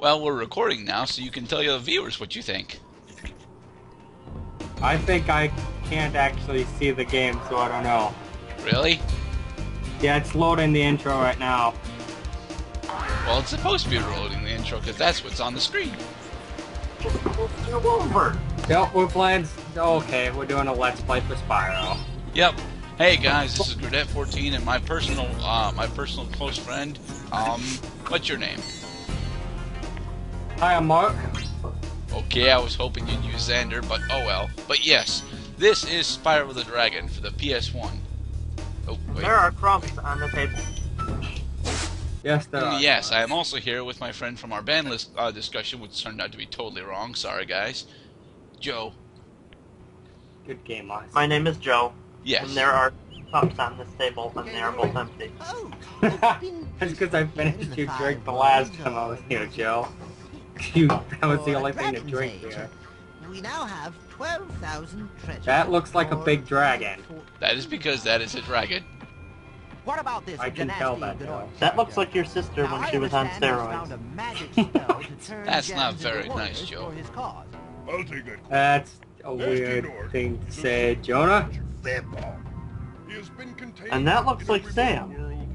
Well, we're recording now, so you can tell your viewers what you think. I think I can't actually see the game, so I don't know. Really? Yeah, it's loading the intro right now. Well, it's supposed to be loading the intro, because that's what's on the screen. Just move you over. Yep, we're playing... Okay, we're doing a Let's Play for Spyro. Yep. Hey guys, this is Gerdat14 and my personal close friend. What's your name? Hi, I'm Mark. Okay, I was hoping you'd use Xander, but oh well. But yes, this is Spyro the Dragon for the PS1. Oh, wait. There are crumbs on the table. Yes, there are. Yes, I am also here with my friend from our ban list discussion, which turned out to be totally wrong. Sorry, guys. Joe. Good game, Mark. My name is Joe. Yes. And there are cups on this table, and they are both empty. That's because I finished your drink the last time I was here, Joe. That was the only thing to drink there. We now have 12,000 treasures. That looks like a big dragon. That is because that is a dragon. What about this? I can tell that, Joe. That looks like your sister when she was on steroids. That's not very nice, Joe. I'll take it. That's a weird thing to say, Jonah. He has been contained. And that looks like Sam.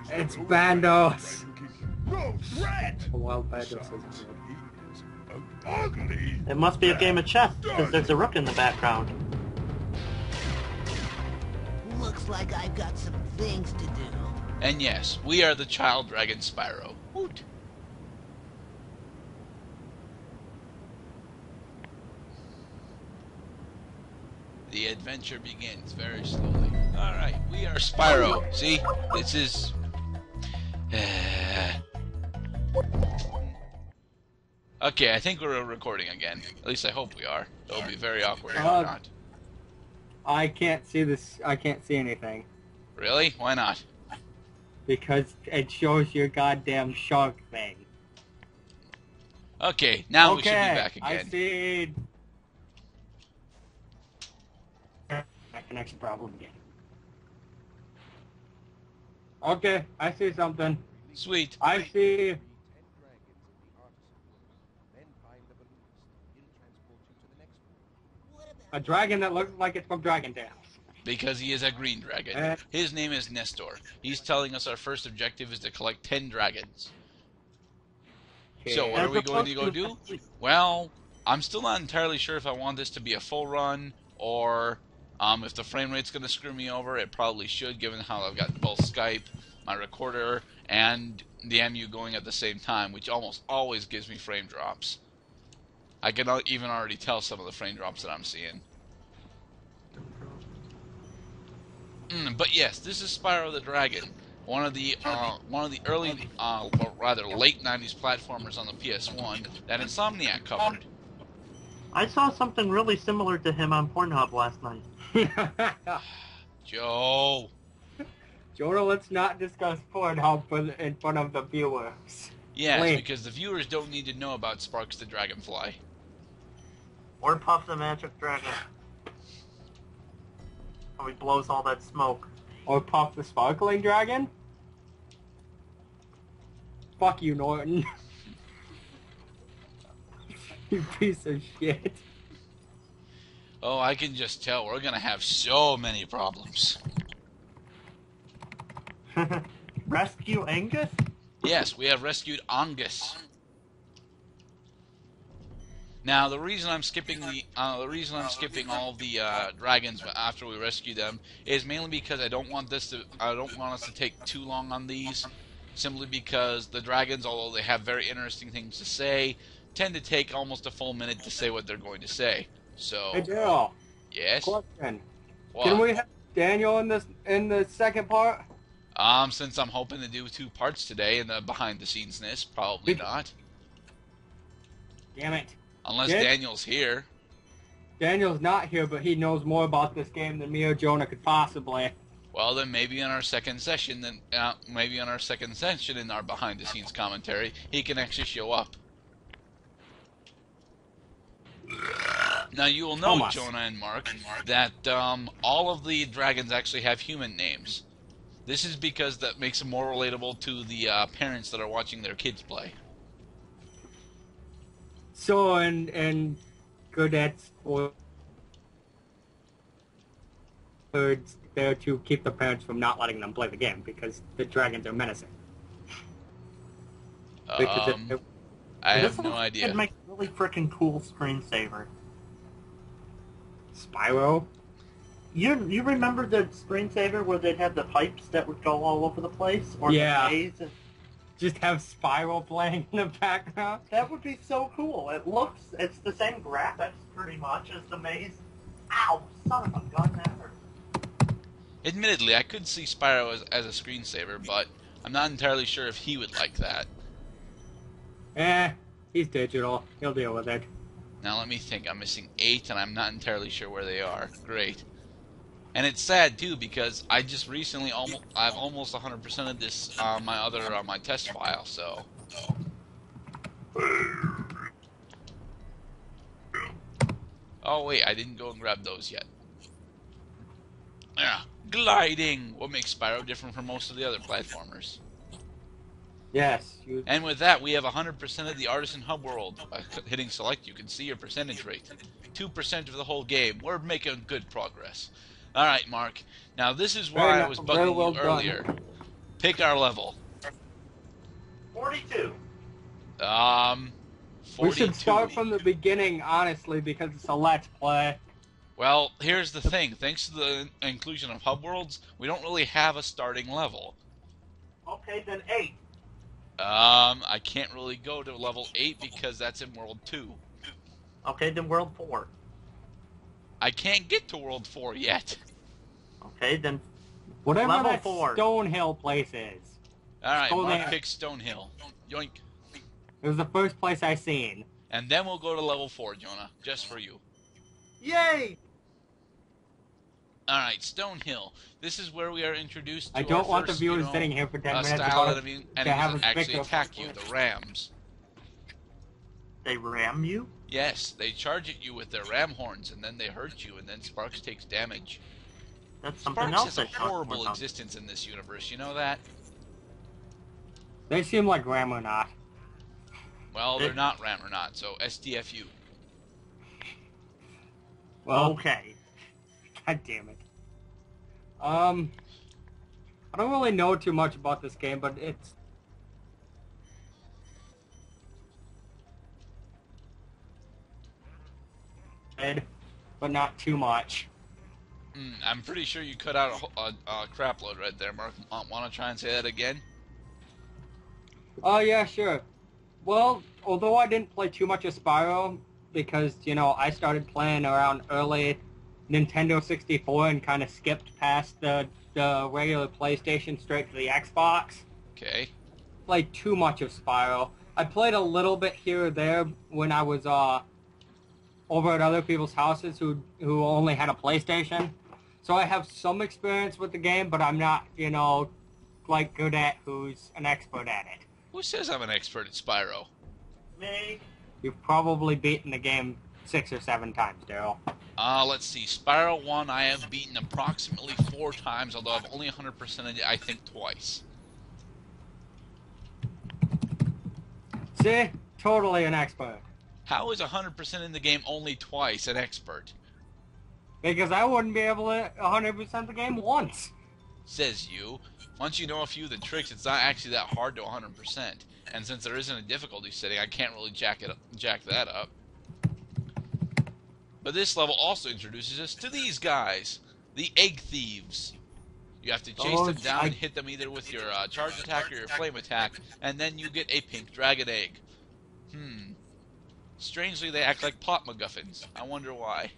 It's Bandos. No, rat! A wild Bandos is Ugly. It must be a game of chess, because there's a rook in the background. Looks like I've got some things to do. And yes, we are the child dragon Spyro. Hoot. The adventure begins very slowly. Alright, we are Spyro. See? This is... Okay, I think we're recording again. At least I hope we are. It'll be very awkward if we're not. I can't see this. I can't see anything. Really? Why not? Because it shows your goddamn shark thing. Okay, now we Okay, should be back I again. see. That connection problem again. Okay, I see something. Sweet. I see. A dragon that looks like it's from Dragon Tales. Because he is a green dragon. His name is Nestor. He's telling us our first objective is to collect 10 dragons. So what are we going to go do? Well, I'm still not entirely sure if I want this to be a full run or if the frame rate's going to screw me over. It probably should, given how I've got both Skype, my recorder, and the MU going at the same time, which almost always gives me frame drops. I can even already tell some of the frame drops that I'm seeing. But yes, this is Spyro the Dragon, one of the early, or rather late '90s platformers on the PS1 that Insomniac covered. I saw something really similar to him on Pornhub last night. Joe. Jonah, let's not discuss Pornhub in front of the viewers. Yes, Please. because the viewers don't need to know about Sparks the Dragonfly. Or Puff the Magic Dragon. How he blows all that smoke. Or Puff the Sparkling Dragon? Fuck you, Norton. You piece of shit. Oh, I can just tell we're gonna have so many problems. Rescue Angus? Yes, we have rescued Angus. Now, the reason I'm skipping all the dragons after we rescue them is mainly because I don't want us to take too long on these. Simply because the dragons, although they have very interesting things to say, tend to take almost a full minute to say what they're going to say. So. Hey, Daryl. Yes. Question. What? Can we have Daniel in the second part? Since I'm hoping to do 2 parts today in the behind-the-scenes-ness, probably not. Damn it. Unless Yeah. Daniel's here. Daniel's not here, but he knows more about this game than me or Jonah could possibly. Well, then maybe on our second session, in our behind-the-scenes commentary, he can actually show up. Now you will note, Jonah and Mark, that all of the dragons actually have human names. This is because that makes them more relatable to the parents that are watching their kids play. So, and Gerdat14 there to keep the parents from not letting them play the game because the dragons are menacing. Because I This have no one idea. could make a really freaking cool screensaver. Spyro? You remember the screensaver where they'd have the pipes that would go all over the place? Or Yeah. the maze? And Just have Spyro playing in the background? that would be so cool. It's the same graphics pretty much as the maze. Ow! Son of a gun, that hurt. Admittedly, I could see Spyro as a screensaver, but I'm not entirely sure if he would like that. He's digital. He'll deal with it. Now let me think. I'm missing 8, and I'm not entirely sure where they are. Great. And it's sad too because I just recently I've almost 100% of this on my test file. So. Oh wait, I didn't go and grab those yet. Yeah, gliding. What makes Spyro different from most of the other platformers? Yes. And with that, we have 100% of the Artisan Hub world. By hitting select, you can see your percentage rate. 2% of the whole game. We're making good progress. Alright, Mark. Now, this is why I was bugging you earlier. Pick our level. 42. 42. We should start from the beginning, honestly, because it's a Let's Play. Well, here's the thing. Thanks to the inclusion of hub worlds, we don't really have a starting level. Okay, then 8. I can't really go to level 8 because that's in World 2. Okay, then World 4. I can't get to World 4 yet. Okay, then whatever level that 4. Stonehill place is. Alright, Mark there. picks Stonehill. Yoink. It was the first place I seen. And then we'll go to level 4, Jonah. Just for you. Yay! Alright, Stonehill. This is where we are introduced to I don't our want first, the viewers sitting here for 10 minutes style about of enemies to have that a actually victim. attack you, the rams. They ram you? Yes, they charge at you with their ram horns, and then they hurt you, and then Sparks takes damage. That's something Sparks else has a I should talk more horrible about. existence in this universe, you know that? They seem like Ram or not. Well, they're not ram or not, so STFU. Well, Okay. God damn it. I don't really know too much about this game, but it's... but not too much. I'm pretty sure you cut out a crap load right there, Mark. Want to try and say that again? Oh, yeah, sure. Well, although I didn't play too much of Spyro, because, you know, I started playing around early Nintendo 64 and kind of skipped past the regular PlayStation straight to the Xbox. Okay. Played too much of Spyro. I played a little bit here or there when I was over at other people's houses who only had a PlayStation. So I have some experience with the game, but I'm not, you know, like Gerdat, who's an expert at it. Who says I'm an expert at Spyro? Me? You've probably beaten the game 6 or 7 times, Daryl. Let's see. Spyro 1 I have beaten approximately 4 times, although I've only 100%ed it, I think, twice. See? Totally an expert. How is 100% in the game only twice an expert? Because I wouldn't be able to 100% the game once. Says you. Once you know a few of the tricks, it's not actually that hard to 100%. And since there isn't a difficulty setting, I can't really jack that up. But this level also introduces us to these guys, the egg thieves. You have to chase them down and hit them either with your charge attack or your flame attack, and then you get a pink dragon egg. Strangely, they act like plot MacGuffins. I wonder why.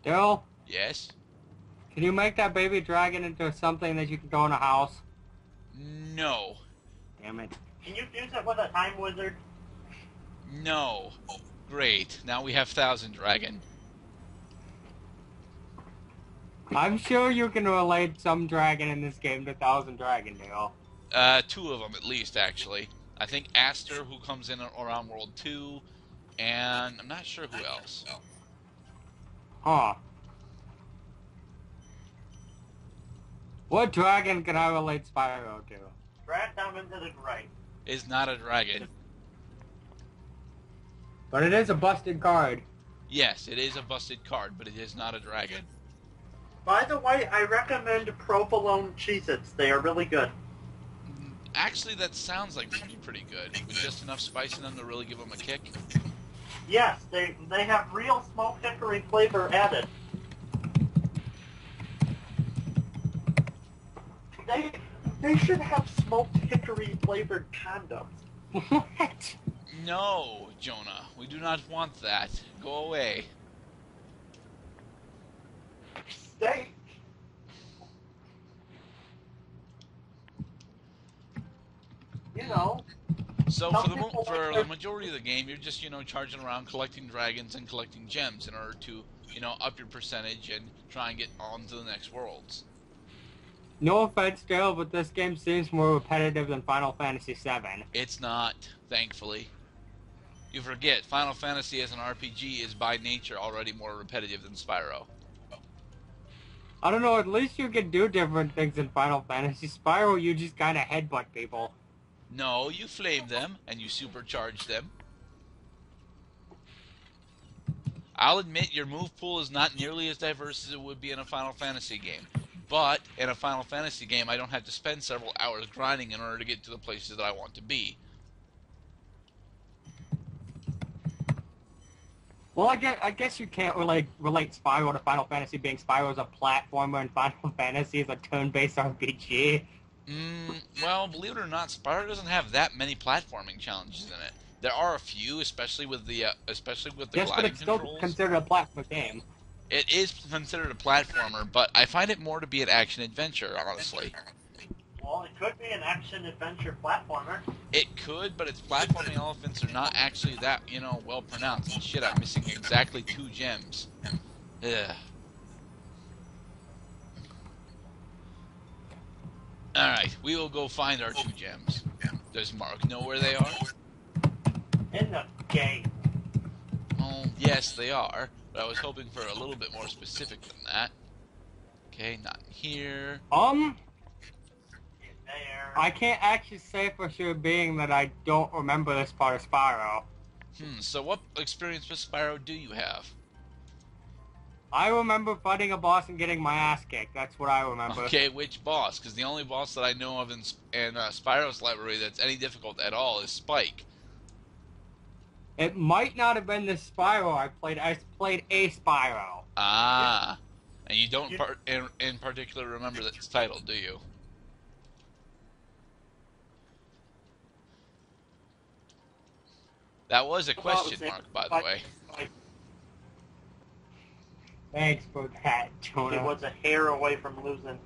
Daryl, Yes? can you make that baby dragon into something that you can go in a house? No. Damn it. Can you fuse it with a time wizard? No. Great. Now we have Thousand Dragon. I'm sure you can relate some dragon in this game to Thousand Dragon, Daryl. 2 of them at least, actually. I think Aster, who comes in around World 2, and I'm not sure who else. Huh. What dragon can I relate Spyro to? Drag them into the grave. Is not a dragon. But it is a busted card. Yes, it is a busted card, but it is not a dragon. By the way, I recommend provolone Cheez-Its. They are really good. Actually, that sounds like they'd be pretty good, with just enough spice in them to really give them a kick. Yes, they have real smoked hickory flavor added. They should have smoked hickory flavored condoms. What? No, Jonah, we do not want that. Go away. Stay. You know. So Some for people for like the majority of the game, you're just, charging around collecting dragons and collecting gems in order to, up your percentage and try and get on to the next worlds. No offense, Dale, but this game seems more repetitive than Final Fantasy VII. It's not, thankfully. You forget, Final Fantasy as an RPG is by nature already more repetitive than Spyro. I don't know, at least you can do different things in Final Fantasy. Spyro, you just kind of headbutt people. No, you flame them, and you supercharge them. I'll admit your move pool is not nearly as diverse as it would be in a Final Fantasy game. But in a Final Fantasy game, I don't have to spend several hours grinding in order to get to the places that I want to be. Well, I guess you can't relate Spyro to Final Fantasy, being Spyro is a platformer and Final Fantasy is a turn-based RPG. Well, believe it or not, Spyro doesn't have that many platforming challenges in it. There are a few, especially with the Yes, but gliding it's still controls. considered a platform game. It is considered a platformer, but I find it more to be an action-adventure, honestly. Well, it could be an action-adventure platformer. It could, but its platforming elements are not actually that, well pronounced. And shit, I'm missing exactly 2 gems. Ugh. Alright, we will go find our 2 gems. Does Mark know where they are? In the game. Oh, yes, they are. But I was hoping for a little bit more specific than that. Okay, not here. There. I can't actually say for sure, being that I don't remember this part of Spyro. So what experience with Spyro do you have? I remember fighting a boss and getting my ass kicked. That's what I remember. Okay, which boss? Because the only boss that I know of in Spyro's library that's any difficult at all is Spike. It might not have been this Spyro I played. I played a Spyro. Ah. And you don't in particular remember its title, do you? That was a question mark, by the way. Thanks for that, It Jonah. was a hair away from losing.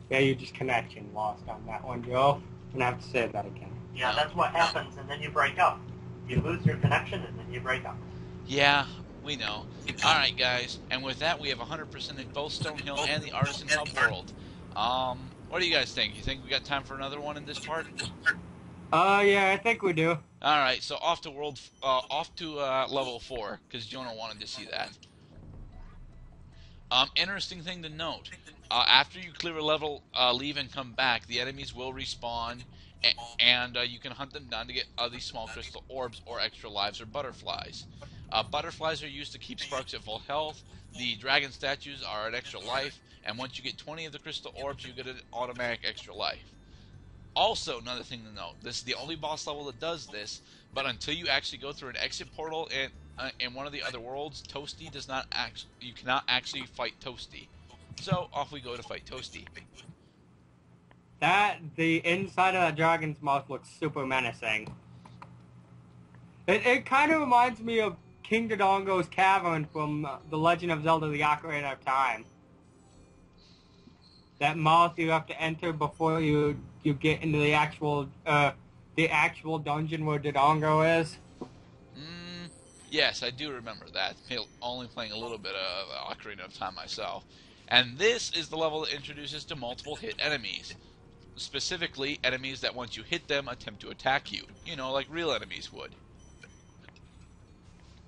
Yeah, you just connection lost on that one, Joe. I'm gonna have to say that again. Yeah, that's what happens, and then you break up. You lose your connection, and then you break up. Yeah, we know. Alright, guys. And with that, we have 100% in both Stonehill and the Artisan Hub world. What do you guys think? You think we got time for another one in this part? Yeah, I think we do. Alright, so off to level 4, because Jonah wanted to see that. Interesting thing to note. After you clear a level, leave and come back, the enemies will respawn, and you can hunt them down to get these small crystal orbs or extra lives or butterflies. Butterflies are used to keep Sparks at full health. The dragon statues are an extra life, and once you get 20 of the crystal orbs, you get an automatic extra life. Also, another thing to note, this is the only boss level that does this, but until you actually go through an exit portal in one of the other worlds, Toasty does not you cannot actually fight Toasty. So, off we go to fight Toasty. The inside of that dragon's mouth looks super menacing. It kind of reminds me of King Dodongo's cavern from The Legend of Zelda: The Ocarina of Time. That mouth you have to enter before you get into the actual dungeon where Dodongo is. Yes, I do remember that. Only playing a little bit of Ocarina of Time myself. And this is the level that introduces to multiple hit enemies. Specifically, enemies that once you hit them, attempt to attack you. Like real enemies would.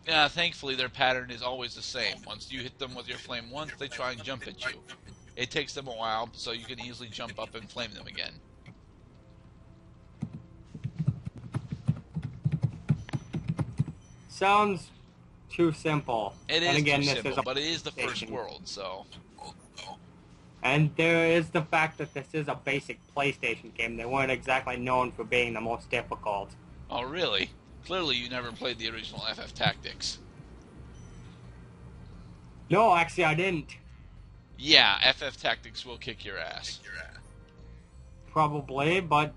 Thankfully, their pattern is always the same. Once you hit them with your flame once, they try and jump at you. It takes them a while, so you can easily jump up and flame them again. sounds too simple. It and is again, too this simple, is a but it is the first PlayStation. world, so... And there is the fact that this is a basic PlayStation game. They weren't exactly known for being the most difficult. Oh, really? Clearly you never played the original FF Tactics. No, actually I didn't. Yeah, FF Tactics will kick your ass. Probably, but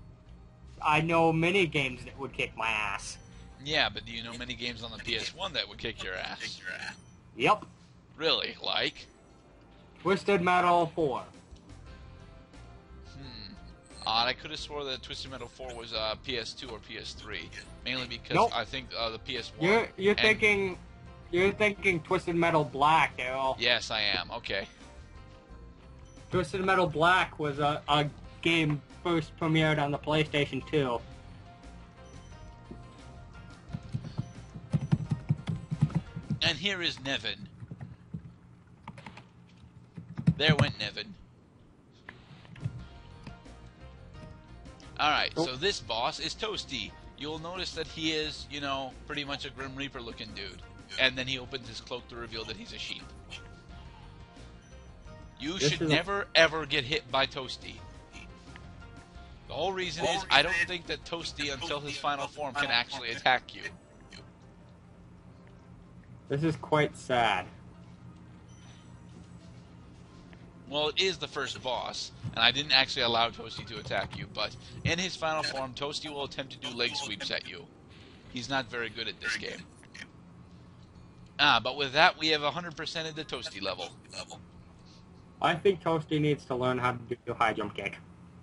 I know many games that would kick my ass. Yeah, but do you know many games on the PS1 that would kick your ass? Yep. Really? Like? Twisted Metal 4. Odd, I could have swore that Twisted Metal 4 was PS2 or PS3. Mainly because Nope. I think the PS1... You're thinking Twisted Metal Black, Errol. Yes, I am. Okay. Twisted Metal Black was a game first premiered on the PlayStation 2. And here is Nevin. There went Nevin. Alright, so this boss is Toasty. You'll notice that he is, you know, pretty much a Grim Reaper looking dude. And then he opens his cloak to reveal that he's a sheep. You should never ever get hit by Toasty. The whole reason is I don't think that Toasty until his final form can actually attack you. This is quite sad. Well, it is the first boss, and I didn't actually allow Toasty to attack you, but in his final form, Toasty will attempt to do leg sweeps at you. He's not very good at this game. But with that, we have 100%ed the Toasty level. I think Toasty needs to learn how to do high jump kick.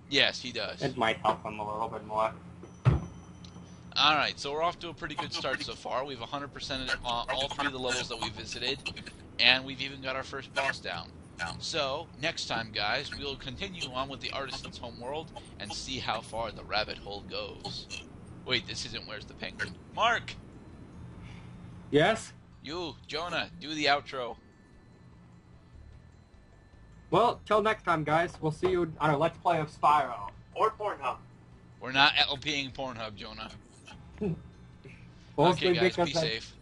Yes, he does. It might help him a little bit more. Alright, so we're off to a pretty good start so far. We've 100%ed all 3 of the levels that we visited, and we've even got our first boss down. So, next time, guys, we'll continue on with the Artisan's Homeworld and see how far the rabbit hole goes. Wait, this isn't Where's the Penguin? Mark! Yes? You, Jonah, do the outro. Well, till next time, guys. We'll see you on our Let's Play of Spyro. Or Pornhub. We're not LPing Pornhub, Jonah. Mostly Okay, guys, be because safe.